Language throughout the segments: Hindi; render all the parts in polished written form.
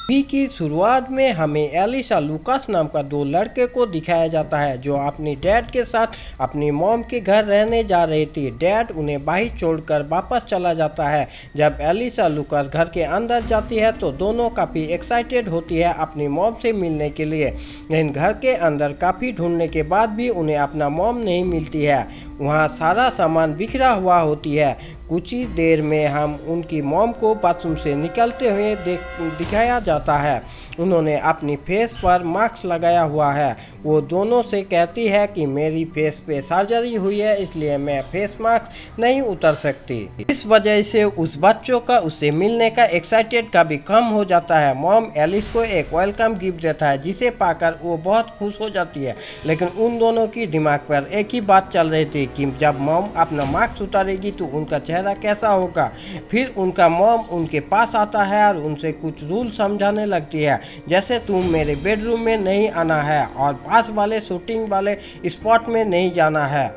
मूवी की शुरुआत में हमें एलिस और लूकास नाम का दो लड़के को दिखाया जाता है जो अपनी डैड के साथ अपनी मॉम के घर रहने जा रही थी। डैड उन्हें बाहर छोड़कर वापस चला जाता है। जब एलिस और लूकास घर के अंदर जाती है तो दोनों काफ़ी एक्साइटेड होती है अपनी मॉम से मिलने के लिए, लेकिन घर के अंदर काफ़ी ढूंढने के बाद भी उन्हें अपना मॉम नहीं मिलती है। वहाँ सारा सामान बिखरा हुआ होती है। कुछ ही देर में हम उनकी मॉम को बाथरूम से निकलते हुए दिखाया जाता है। उन्होंने अपनी फेस पर मास्क लगाया हुआ है। वो दोनों से कहती है कि मेरी फेस पे सर्जरी हुई है, इसलिए मैं फेस मास्क नहीं उतर सकती। इस वजह से उस बच्चों का उससे मिलने का एक्साइटेड का भी कम हो जाता है। मॉम एलिस को एक वेलकम गिफ्ट देता है जिसे पाकर वो बहुत खुश हो जाती है, लेकिन उन दोनों की दिमाग पर एक ही बात चल रही थी कि जब मॉम अपना मास्क उतारेगी तो उनका चेहरा कैसा होगा। फिर उनका मॉम उनके पास आता है और उनसे कुछ रूल समझाने लगती है, जैसे तुम मेरे बेडरूम में नहीं आना है और पास वाले शूटिंग वाले स्पॉट में नहीं जाना है।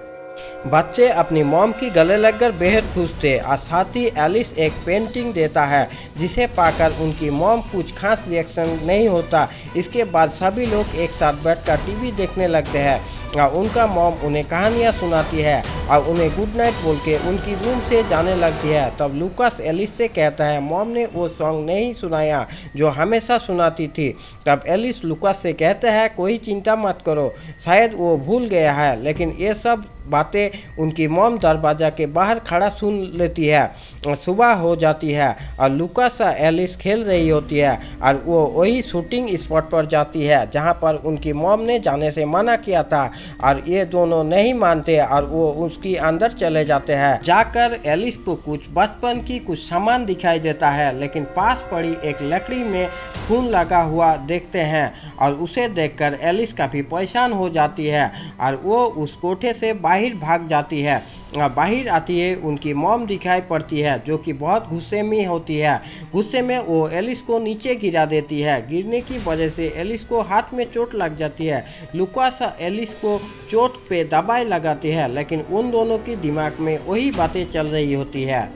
बच्चे अपनी मॉम की गले लगकर बेहद खुश थे और साथ ही एलिस एक पेंटिंग देता है जिसे पाकर उनकी मॉम कुछ खास रिएक्शन नहीं होता। इसके बाद सभी लोग एक साथ बैठकर टीवी देखने लगते हैं और उनका मॉम उन्हें कहानियाँ सुनाती है और उन्हें गुड नाइट बोल के उनकी रूम से जाने लगती है। तब लूकास एलिस से कहता है मॉम ने वो सॉन्ग नहीं सुनाया जो हमेशा सुनाती थी। तब एलिस लूकास से कहता है कोई चिंता मत करो, शायद वो भूल गया है। लेकिन ये सब बातें उनकी मॉम दरवाज़ा के बाहर खड़ा सुन लेती है। सुबह हो जाती है और लूकास और एलिस खेल रही होती है और वो वही शूटिंग स्पॉट पर जाती है जहाँ पर उनकी मॉम ने जाने से मना किया था और ये दोनों नहीं मानते और वो उसकी अंदर चले जाते हैं। जाकर एलिस को कुछ बचपन की कुछ सामान दिखाई देता है, लेकिन पास पड़ी एक लकड़ी में खून लगा हुआ देखते हैं और उसे देखकर एलिस काफ़ी परेशान हो जाती है और वो उस कोठे से बाहर भाग जाती है। बाहर आती है उनकी मॉम दिखाई पड़ती है जो कि बहुत गुस्से में होती है। गुस्से में वो एलिस को नीचे गिरा देती है। गिरने की वजह से एलिस को हाथ में चोट लग जाती है। लूकास एलिस को चोट पे दवाई लगाती है, लेकिन उन दोनों की दिमाग में वही बातें चल रही होती है।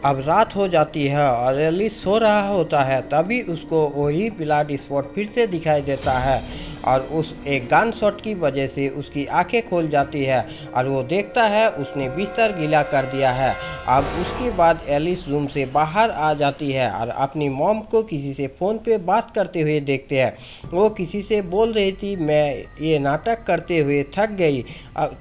अब रात हो जाती है और एलिस सो रहा होता है, तभी उसको वही ब्लड स्पॉट फिर से दिखाई देता है और उस एक गन शॉट की वजह से उसकी आंखें खोल जाती है और वो देखता है उसने बिस्तर गीला कर दिया है। अब उसके बाद एलिस रूम से बाहर आ जाती है और अपनी मॉम को किसी से फ़ोन पे बात करते हुए देखते हैं। वो किसी से बोल रही थी मैं ये नाटक करते हुए थक गई।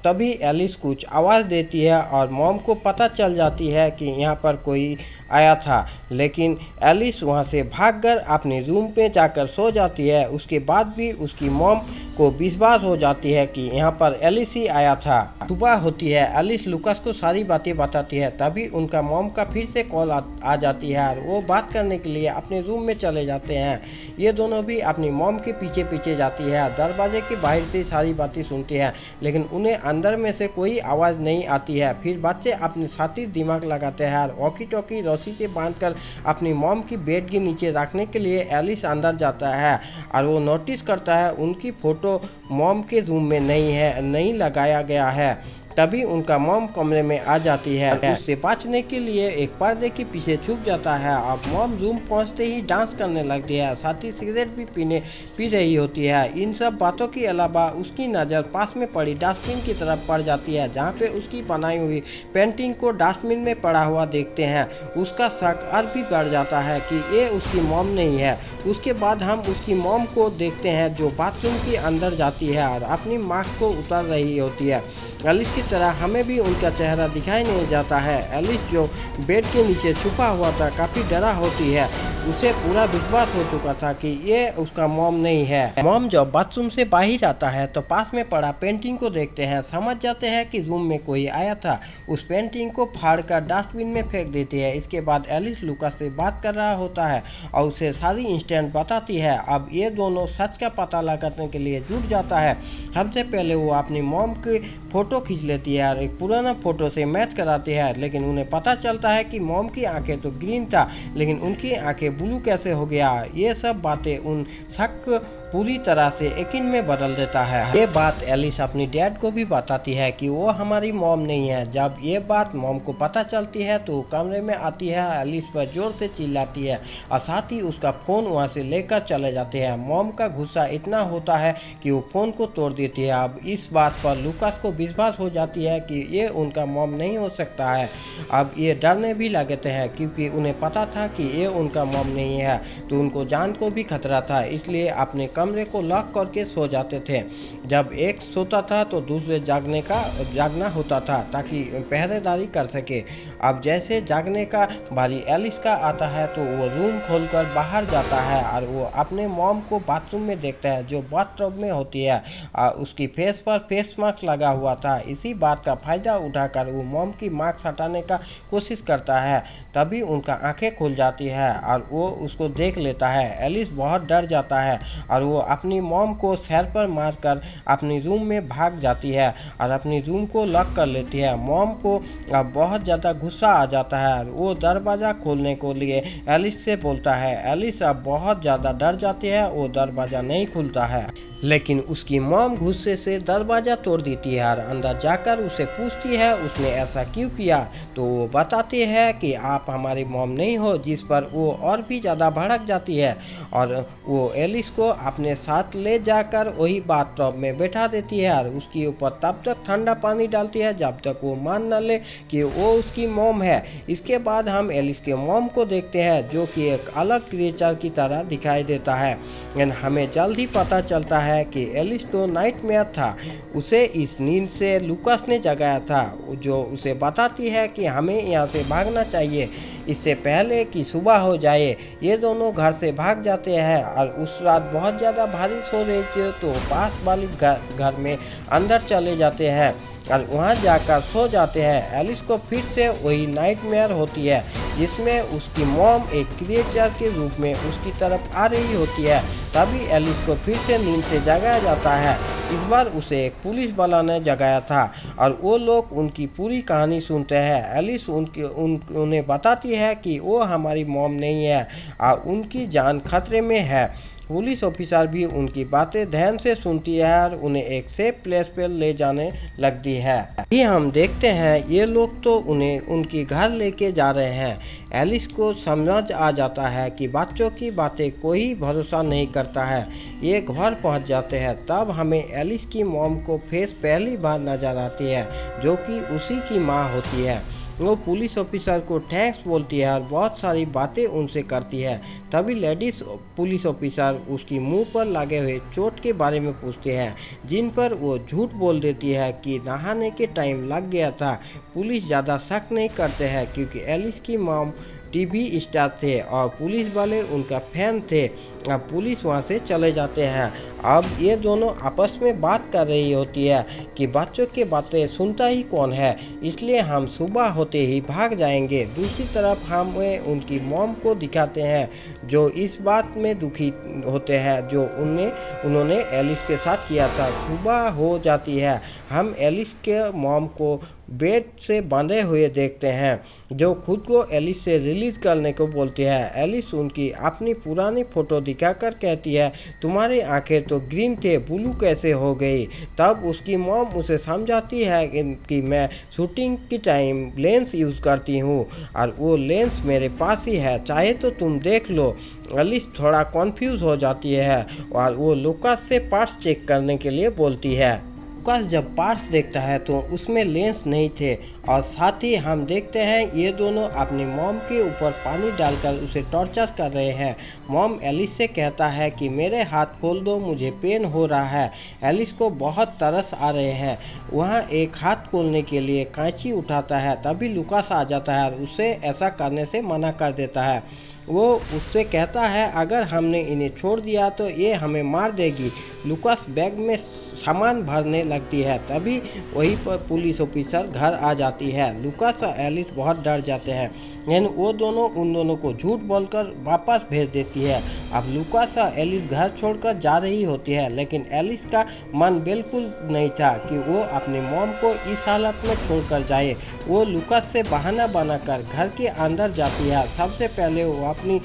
तभी एलिस कुछ आवाज़ देती है और मॉम को पता चल जाती है कि यहाँ पर कोई आया था, लेकिन एलिस वहाँ से भागकर अपने रूम पे जाकर सो जाती है। उसके बाद भी उसकी मॉम को विश्वास हो जाती है कि यहाँ पर एलिस ही आया था। सुबह होती है, एलिस लूकास को सारी बातें बताती है। तभी उनका मॉम का फिर से कॉल आ जाती है और वो बात करने के लिए अपने रूम में चले जाते हैं। ये दोनों भी अपनी मॉम के पीछे पीछे जाती है। दरवाजे के बाहर से सारी बातें सुनती है, लेकिन उन्हें अंदर में से कोई आवाज़ नहीं आती है। फिर बच्चे अपने साथी दिमाग लगाते हैं और वॉकी टॉकी रस्सी से बांधकर अपनी मॉम की बेड के नीचे रखने के लिए एलिस अंदर जाता है और वो नोटिस करता है उनकी फ़ोटो मॉम के रूम में नहीं लगाया गया है। तभी उनका मॉम कमरे में आ जाती है। उससे बचने के लिए एक पर्दे के पीछे छुप जाता है। अब मॉम रूम पहुंचते ही डांस करने लगती है, साथ ही सिगरेट भी पी रही होती है। इन सब बातों के अलावा उसकी नज़र पास में पड़ी डस्टबिन की तरफ पड़ जाती है, जहां पे उसकी बनाई हुई पेंटिंग को डस्टबिन में पड़ा हुआ देखते हैं। उसका शक और भी बढ़ जाता है कि ये उसकी मॉम नहीं है। उसके बाद हम उसकी मॉम को देखते हैं जो बाथरूम के अंदर जाती है और अपनी मास्क को उतार रही होती है। एलिस की तरह हमें भी उनका चेहरा दिखाई नहीं जाता है। एलिस जो बेड के नीचे छुपा हुआ था काफ़ी डरा होती है। उसे पूरा विश्वास हो चुका था कि ये उसका मॉम नहीं है। मॉम जब बाथरूम से बाहर आता है तो पास में पड़ा पेंटिंग को देखते हैं, समझ जाते हैं कि रूम में कोई आया था। उस पेंटिंग को फाड़कर डस्टबिन में फेंक देती है। इसके बाद एलिस लूकास से बात कर रहा होता है और उसे सारी इंसिडेंट बताती है। अब ये दोनों सच का पता लगाने के लिए जुट जाता है। सबसे पहले वो अपनी मॉम की फ़ोटो खींच लेती है और एक पुराना फ़ोटो से मैच कराती है, लेकिन उन्हें पता चलता है कि मॉम की आंखें तो ग्रीन था, लेकिन उनकी आंखें ब्लू कैसे हो गया। ये सब बातें उन शक पूरी तरह से यकीन में बदल देता है। ये बात एलिस अपनी डैड को भी बताती है कि वो हमारी मॉम नहीं है। जब ये बात मॉम को पता चलती है तो कमरे में आती है, एलिस पर जोर से चिल्लाती है और साथ ही उसका फ़ोन वहाँ से लेकर चले जाते हैं। मॉम का गुस्सा इतना होता है कि वो फ़ोन को तोड़ देती है। अब इस बात पर लूकास को विश्वास हो जाती है कि ये उनका मॉम नहीं हो सकता है। अब ये डरने भी लगते हैं क्योंकि उन्हें पता था कि ये उनका मॉम नहीं है, तो उनको जान को भी खतरा था, इसलिए अपने कमरे को लॉक करके सो जाते थे। जब एक सोता था तो दूसरे जागना होता था ताकि पहरेदारी कर सके। अब जैसे जागने का बारी एलिस का आता है तो वो रूम खोलकर बाहर जाता है और वो अपने मॉम को बाथरूम में देखता है जो बाथटब में होती है। उसकी फेस पर फेस मास्क लगा हुआ था। इसी बात का फ़ायदा उठाकर वो मॉम की मास्क हटाने का कोशिश करता है। तभी उनका आंखें खुल जाती है और वो उसको देख लेता है। एलिस बहुत डर जाता है और वो अपनी मॉम को सर पर मारकर अपनी रूम में भाग जाती है और अपनी रूम को लॉक कर लेती है। मॉम को अब बहुत ज़्यादा गुस्सा आ जाता है और वो दरवाज़ा खोलने को लिए एलिस से बोलता है। एलिस अब बहुत ज़्यादा डर जाती है, वो दरवाज़ा नहीं खुलता है, लेकिन उसकी मॉम गुस्से से दरवाज़ा तोड़ देती है और अंदर जाकर उसे पूछती है उसने ऐसा क्यों किया। तो वो बताती है कि आप हमारी मॉम नहीं हो, जिस पर वो और भी ज़्यादा भड़क जाती है और वो एलिस को अपने साथ ले जाकर वही बाथटब में बैठा देती है और उसके ऊपर तब तक ठंडा पानी डालती है जब तक वो मान न ले कि वो उसकी मॉम है। इसके बाद हम एलिस के मॉम को देखते हैं जो कि एक अलग क्रिएचर की तरह दिखाई देता है। लेकिन हमें जल्द ही पता चलता है कि एलिस तो नाइटमेयर था, उसे इस नींद से लूकास ने जगाया था, जो उसे बताती है कि हमें यहाँ से भागना चाहिए इससे पहले कि सुबह हो जाए। ये दोनों घर से भाग जाते हैं और उस रात बहुत ज़्यादा बारिश हो रही थी तो पास वाली घर में अंदर चले जाते हैं और वहाँ जाकर सो जाते हैं। एलिस को फिर से वही नाइटमेयर होती है जिसमें उसकी मॉम एक क्रिएचर के रूप में उसकी तरफ आ रही होती है। तभी एलिस को फिर से नींद से जगाया जाता है। इस बार उसे एक पुलिस वाला ने जगाया था और वो लोग उनकी पूरी कहानी सुनते हैं। एलिस उन्हें बताती है कि वो हमारी मॉम नहीं है और उनकी जान खतरे में है। पुलिस ऑफिसर भी उनकी बातें ध्यान से सुनती है और उन्हें एक सेफ प्लेस पर ले जाने लगती है। ये हम देखते हैं ये लोग तो उन्हें उनकी घर लेके जा रहे हैं। एलिस को समझ आ जाता है कि बच्चों की बातें कोई भरोसा नहीं करता है। ये घर पहुंच जाते हैं तब हमें एलिस की मॉम को फेस पहली बार नजर आती है जो कि उसी की माँ होती है। वो पुलिस ऑफिसर को थैंक्स बोलती है और बहुत सारी बातें उनसे करती है। तभी लेडीज पुलिस ऑफिसर उसकी मुंह पर लगे हुए चोट के बारे में पूछते हैं जिन पर वो झूठ बोल देती है कि नहाने के टाइम लग गया था। पुलिस ज़्यादा शक नहीं करते हैं क्योंकि एलिस की मॉम टीवी स्टार थे और पुलिस वाले उनका फैन थे। अब पुलिस वहाँ से चले जाते हैं। अब ये दोनों आपस में बात कर रही होती है कि बच्चों की बातें सुनता ही कौन है, इसलिए हम सुबह होते ही भाग जाएंगे। दूसरी तरफ हमें उनकी मॉम को दिखाते हैं जो इस बात में दुखी होते हैं जो उन्होंने एलिस के साथ किया था। सुबह हो जाती है, हम एलिस के मॉम को बेड से बंधे हुए देखते हैं जो खुद को एलिस से रिलीज करने को बोलती है। एलिस उनकी अपनी पुरानी फ़ोटो दिखाकर कहती है तुम्हारी आंखें तो ग्रीन थे, ब्लू कैसे हो गई। तब उसकी मॉम उसे समझाती है कि मैं शूटिंग की टाइम लेंस यूज़ करती हूँ और वो लेंस मेरे पास ही है, चाहे तो तुम देख लो। एलिस थोड़ा कन्फ्यूज़ हो जाती है और वो लूकास से पार्ट्स चेक करने के लिए बोलती है। लूकास जब पार्ट्स देखता है तो उसमें लेंस नहीं थे और साथ ही हम देखते हैं ये दोनों अपनी मॉम के ऊपर पानी डालकर उसे टॉर्चर कर रहे हैं। मॉम एलिस से कहता है कि मेरे हाथ खोल दो, मुझे पेन हो रहा है। एलिस को बहुत तरस आ रहे हैं। वहाँ एक हाथ खोलने के लिए कैंची उठाता है, तभी लूकास आ जाता है और उसे ऐसा करने से मना कर देता है। वो उससे कहता है अगर हमने इन्हें छोड़ दिया तो ये हमें मार देगी। लूकास बैग में सामान भरने लगती है, तभी वहीं पर पुलिस ऑफिसर घर आ जाती है। लूकास और एलिस बहुत डर जाते हैं, लेकिन वो दोनों उन दोनों को झूठ बोलकर वापस भेज देती है अब लूकास और एलिस घर छोड़कर जा रही होती है, लेकिन एलिस का मन बिल्कुल नहीं था कि वो अपनी मॉम को इस हालत में छोड़कर जाए। वो लूकास से बहाना बनाकर घर के अंदर जाती है। सबसे पहले वो अपनी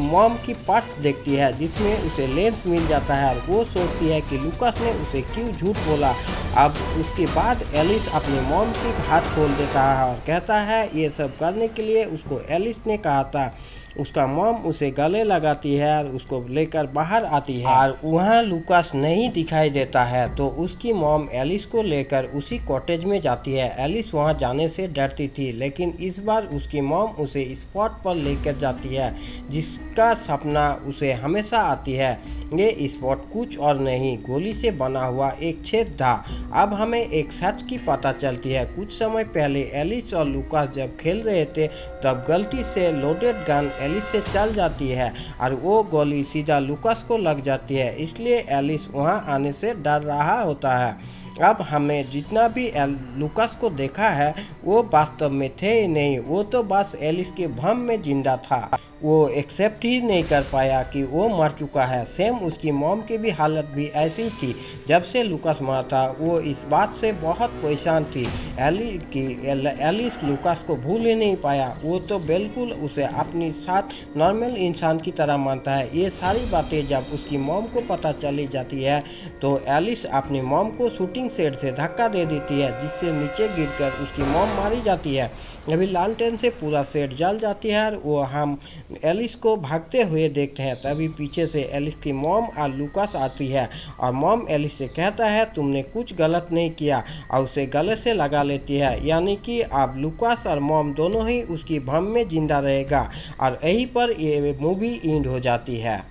मॉम की पर्स देखती है जिसमें उसे लेंस मिल जाता है और वो सोचती है कि लूकास ने उसे क्यों झूठ बोला। अब उसके बाद एलिस अपनी मॉम के हाथ खोल देता है और कहता है ये सब करने के लिए उसको एलिस ने कहा था। उसका मॉम उसे गले लगाती है और उसको लेकर बाहर आती है और वहाँ लूकास नहीं दिखाई देता है, तो उसकी मॉम एलिस को लेकर उसी कॉटेज में जाती है। एलिस वहाँ जाने से डरती थी, लेकिन इस बार उसकी मॉम उसे स्पॉट पर लेकर जाती है जिसका सपना उसे हमेशा आती है। ये स्पॉट कुछ और नहीं, गोली से बना हुआ एक छेद था। अब हमें एक सच की पता चलती है। कुछ समय पहले एलिस और लूकास जब खेल रहे थे तब गलती से लोडेड गन एलिस से चल जाती है और वो गोली सीधा लूकास को लग जाती है, इसलिए एलिस वहाँ आने से डर रहा होता है। अब हमें जितना भी लूकास को देखा है वो वास्तव में थे ही नहीं, वो तो बस एलिस के भ्रम में जिंदा था। वो एक्सेप्ट ही नहीं कर पाया कि वो मर चुका है। सेम उसकी मॉम की भी हालत भी ऐसी थी। जब से लूकास मरा था वो इस बात से बहुत परेशान थी एलिस लूकास को भूल ही नहीं पाया। वो तो बिल्कुल उसे अपनी साथ नॉर्मल इंसान की तरह मानता है। ये सारी बातें जब उसकी मॉम को पता चली जाती है तो एलिस अपनी मॉम को शूटिंग सेट से धक्का दे देती है जिससे नीचे गिरकर उसकी मॉम मारी जाती है। अभी लालटेन से पूरा सेट जल जाती है और वो हम एलिस को भागते हुए देखते हैं। तभी पीछे से एलिस की मॉम और लूकास आती है और मॉम एलिस से कहता है तुमने कुछ गलत नहीं किया और उसे गले से लगा लेती है। यानी कि अब लूकास और मॉम दोनों ही उसकी भ्रम में जिंदा रहेगा और यहीं पर ये मूवी एंड हो जाती है।